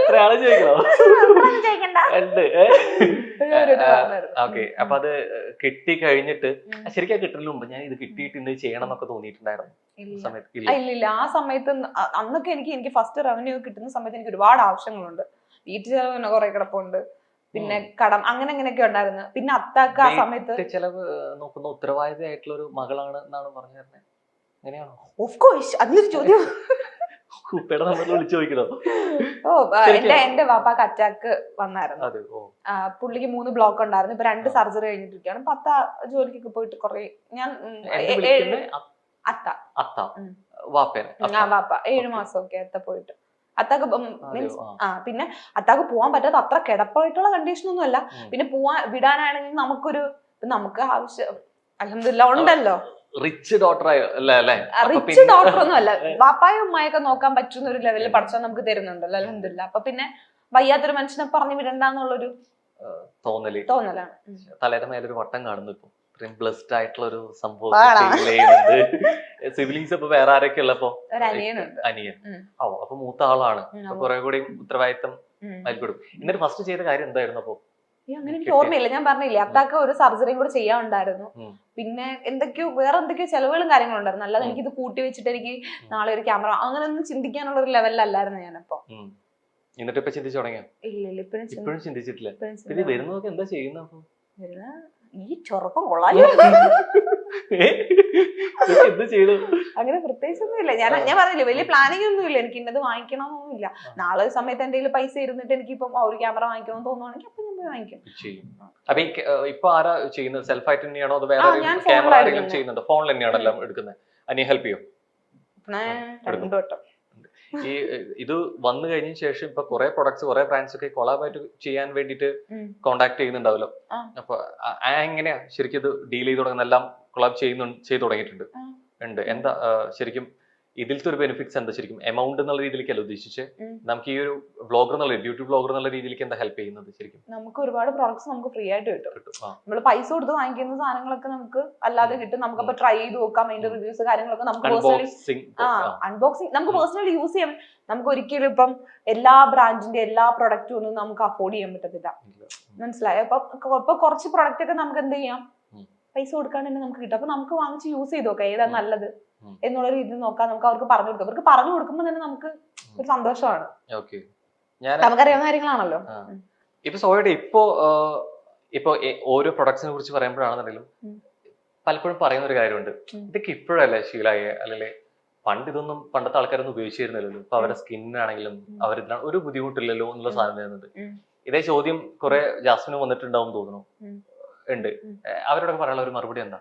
എത്ര ആള് ചോദിക്കണോ? ചോദിക്കണ്ട. ഓക്കെ, അപ്പൊ അത് കിട്ടി കഴിഞ്ഞിട്ട് ശരിക്കും കിട്ടുന്നതിന് മുമ്പ് ഞാൻ ഇത് കിട്ടിയിട്ട് ഇന്ന് ചെയ്യണം എന്നൊക്കെ തോന്നിയിട്ടുണ്ടായിരുന്നു? ഇല്ല. ആ സമയത്ത് അന്നൊക്കെ എനിക്ക് ഫസ്റ്റ് റവന്യൂ കിട്ടുന്ന സമയത്ത് എനിക്ക് ഒരുപാട് ആവശ്യങ്ങളുണ്ട്. വീട്ടു ചെലവ് തന്നെ കുറെ കിടപ്പുണ്ട്, പിന്നെ കടം അങ്ങനെയൊക്കെ ഉണ്ടായിരുന്നു. പിന്നെ അത്താക്ക് ആ സമയത്ത് ചെലവ് നോക്കുന്ന ഉത്തരവാദിത്തമായിട്ടുള്ള ഒരു മകളാണ് എന്നാണ് പറഞ്ഞു തരുന്നത്. അങ്ങനെയാണോ? Of course. അതിനൊരു ചോദ്യം വിളിച്ചു ചോദിക്കണോ? എന്റെ വാപ്പാക്ക് അറ്റാക്ക് വന്നായിരുന്നു. പുള്ളിക്ക് 3 ബ്ലോക്ക് ഉണ്ടായിരുന്നു. ഇപ്പൊ 2 സർജറി കഴിഞ്ഞിട്ടിരിക്കുകയാണ്. ഇപ്പൊ അത്ത ജോലിക്കൊക്കെ പോയിട്ട് കുറെ ഞാൻ വാപ്പ 7 മാസമൊക്കെ അത്ത പോയിട്ട്. അത്താക്ക് മീൻസ് പിന്നെ അത്താക്ക് പോവാൻ പറ്റാത്ത അത്ര കിടപ്പായിട്ടുള്ള കണ്ടീഷൻ ഒന്നും അല്ല. പിന്നെ വിടാനാണെങ്കിൽ നമുക്ക് ആവശ്യം അൽഹംദുലില്ലാ ഉണ്ടല്ലോ. റിച്ച് ഡോട്ടർ റിച്ച് ഡോക്ടർ ഒന്നും അല്ല. വാപ്പായും ഉമ്മായൊക്കെ നോക്കാൻ പറ്റുന്ന ഒരു ലെവലിൽ പഠിച്ചാൽ നമുക്ക് തരുന്നുണ്ടല്ലോ അൽഹംദുലില്ലാ. അപ്പൊ പിന്നെ വയ്യാത്തൊരു മനുഷ്യനെ പറഞ്ഞു വിടണ്ടെന്നുള്ളൊരു തോന്നലാണ്. തലയുടെ മേലൊരു വട്ടം കാണുന്നു. ഇപ്പൊ ബ്ലെസ്ഡ് ആയിട്ടുള്ള ഒരു സംഭവം. സിബ്ലിങ്സ് ഇപ്പൊ വേറെ ആരൊക്കെ ഉള്ളപ്പോ? അനിയൻ. അപ്പൊ മൂത്ത ആളാണ്. കുറെ കൂടി ഉത്തരവാദിത്തം നൽകിടും. എന്നിട്ട് ഫസ്റ്റ് ചെയ്ത കാര്യം എന്തായിരുന്നു? അപ്പൊ അങ്ങനെ എനിക്ക് ഓർമ്മയില്ല. ഞാൻ പറഞ്ഞില്ലേ അത്താക്ക് ഒരു സർജറിയും കൂടെ ചെയ്യാനുണ്ടായിരുന്നു. പിന്നെ വേറെ എന്തൊക്കെയോ ചെലവുകളും കാര്യങ്ങളും ഉണ്ടായിരുന്നു. അല്ലാതെ എനിക്കിത് കൂട്ടി വെച്ചിട്ട് എനിക്ക് നാളെ ഒരു ക്യാമറ അങ്ങനെ ഒന്നും ചിന്തിക്കാനുള്ള ഒരു ലെവലിലല്ലായിരുന്നു ഞാനപ്പോ. എന്നിട്ട് ഇപ്പൊ ചിന്തിച്ചു തുടങ്ങിയോ? ഇല്ല, ഇപ്പോഴും ചിന്തിച്ചിട്ടില്ല. വരുന്നതൊക്കെ എന്താ ചെയ്യുന്നത്? ഈ ചൊറക്കം കൊള്ളാലോ. അങ്ങനെ പ്രത്യേകിച്ചൊന്നും ഇല്ല. ഞാൻ പറഞ്ഞില്ലേ വലിയ പ്ലാനിങ് ഒന്നും ഇല്ല. എനിക്ക് ഇന്നത് വാങ്ങിക്കണമെന്നൊന്നുമില്ല. നാളെ സമയത്ത് എന്തെങ്കിലും പൈസ ഇരുന്നിട്ട് എനിക്കിപ്പം ഒരു ക്യാമറ വാങ്ങിക്കണമെന്ന് തോന്നുവാണെങ്കിൽ അപ്പൊ ഞാൻ വാങ്ങിക്കും. അപ്പൊ ഇപ്പൊ ആരാ ചെയ്യുന്നത്? സെൽഫ് ആയിട്ട് തന്നെയാണോ? അത് വേറെ ക്യാമറ ആരെങ്കിലും ചെയ്യുന്നുണ്ടോ? ഫോണിൽ തന്നെയാണോ എല്ലാം എടുക്കുന്നത്? അനിയ ഹെൽപ്പ് ചെയ്യോ? ഇത് വന്നു കഴിഞ്ഞ ശേഷം ഇപ്പൊ കുറെ പ്രൊഡക്ട്സ് കുറെ ബ്രാൻഡ്സ് ഒക്കെ കൊളാബായിട്ട് ചെയ്യാൻ വേണ്ടിട്ട് കോണ്ടാക്ട് ചെയ്യുന്നുണ്ടാവല്ലോ. അപ്പൊ എങ്ങനെയാ ശരിക്കും ഇത് ഡീൽ ചെയ്ത് തുടങ്ങുന്ന? എല്ലാം കൊളാബ് ചെയ്തു തുടങ്ങിയിട്ടുണ്ട്. എന്താ ശരിക്കും ഇതിലത്തെ ഒരു ബെനിഫിറ്റ്സ് എന്താ? ശരിക്കും എമൗണ്ട് എന്നുള്ള രീതിയിലേക്കല്ല ഉദ്ദേശിച്ച് നമുക്ക് ഈ ഒരു ബ്ലോഗർ എന്നുള്ള ബ്യൂട്ടി ബ്ലോഗർ എന്നുള്ള രീതിയിലേക്ക് എന്താ ഹെൽപ്പ് ചെയ്യുന്നത്? ശരിക്കും നമുക്ക് ഒരുപാട് പ്രോഡക്ട്സ് നമുക്ക് ഫ്രീ ആയിട്ട് കിട്ടും. നമ്മൾ പൈസ കൊടുത്ത് വാങ്ങിക്കുന്ന സാധനങ്ങളൊക്കെ നമുക്ക് അല്ലാതെ കിട്ടും. നമുക്കപ്പോ ട്രൈ ചെയ്ത് നോക്കാം. അതിന്റെ റിവ്യൂസ് കാര്യങ്ങളൊക്കെ നമുക്ക് അൺബോക്സിംഗ് നമുക്ക് പേഴ്സണലി യൂസ് ചെയ്യാം. നമുക്ക് ഒരിക്കലും ഇപ്പം എല്ലാ ബ്രാൻഡിന്റെ എല്ലാ പ്രൊഡക്റ്റും ഒന്നും നമുക്ക് അഫോർഡ് ചെയ്യാൻ പറ്റത്തില്ല. മനസ്സിലായോ? അപ്പൊ കുറച്ച് പ്രൊഡക്റ്റ് ഒക്കെ നമുക്ക് എന്ത് ചെയ്യാം, പൈസ കൊടുക്കാണ്ട് തന്നെ നമുക്ക് കിട്ടും. അപ്പൊ നമുക്ക് വാങ്ങിച്ച് യൂസ് ചെയ്ത് നോക്കാം ഏതാ നല്ലത് എന്നുള്ള രീതിയിൽ നോക്കാം. നമുക്ക് അവർക്ക് പറഞ്ഞു കൊടുക്കാം. അവർക്ക് പറഞ്ഞു കൊടുക്കുമ്പോൾ തന്നെ നമുക്ക് ഒരു സന്തോഷമാണ്. നമുക്കറിയാവുന്ന കാര്യങ്ങളാണല്ലോ. ഇപ്പൊ സോയുടെ ഇപ്പൊ ഓരോ പ്രൊഡക്ട്സിനെ കുറിച്ച് പറയുമ്പോഴാണെന്നുണ്ടെങ്കിലും പലപ്പോഴും പറയുന്ന ഒരു കാര്യമുണ്ട്, ഇതൊക്കെ ഇപ്പോഴല്ലേ ശീലായ, അല്ലെങ്കിൽ പണ്ട് ഇതൊന്നും പണ്ടത്തെ ആൾക്കാരൊന്നും ഉപയോഗിച്ചിരുന്നില്ലല്ലോ. ഇപ്പൊ അവരുടെ സ്കിന്നാണെങ്കിലും അവരിതിനാണ് ഒരു ബുദ്ധിമുട്ടില്ലല്ലോ എന്നുള്ള സാധനം വരുന്നുണ്ട്. ഇതേ ചോദ്യം കുറെ ജാസ്മിന് വന്നിട്ടുണ്ടാവും തോന്നുന്നു. ഉണ്ട്. അവരോടൊക്കെ പറയാനുള്ള ഒരു മറുപടി എന്താ?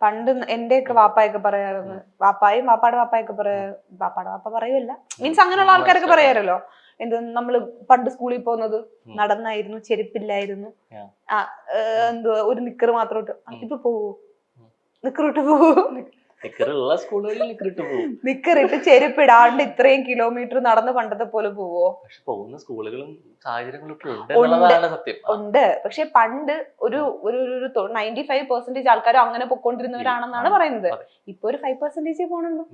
പണ്ട് എന്റെയൊക്കെ വാപ്പായൊക്കെ പറയാറുണ്ട്. വാപ്പായും വാപ്പാടെ വാപ്പായൊക്കെ വാപ്പാടെ വാപ്പ പറയുമല്ല, മീൻസ് അങ്ങനെയുള്ള ആൾക്കാരൊക്കെ പറയാറല്ലോ. എന്ത് നമ്മള് പണ്ട് സ്കൂളിൽ പോകുന്നത് നടന്നായിരുന്നു, ചെരുപ്പില്ലായിരുന്നു, എന്തുവാ ഒരു നിക്കർ മാത്രം ഇട്ട്. ഇപ്പൊ പോവോ? നിക്കറിട്ട് പോവോ? നിക്കറിട്ട് ചെരുപ്പിടാണ്ട് ഇത്രയും കിലോമീറ്റർ നടന്ന് പണ്ടത്തെ പോലെ പോവോ? പോകുന്ന സ്കൂളുകളും സാഹചര്യങ്ങളും ഉണ്ട്. പക്ഷെ പണ്ട് ഒരു 95% ആൾക്കാരും അങ്ങനെ പൊക്കോണ്ടിരുന്നവരാണെന്നാണ് പറയുന്നത്. ഇപ്പൊ ഒരു 5% പോണുള്ളൂ.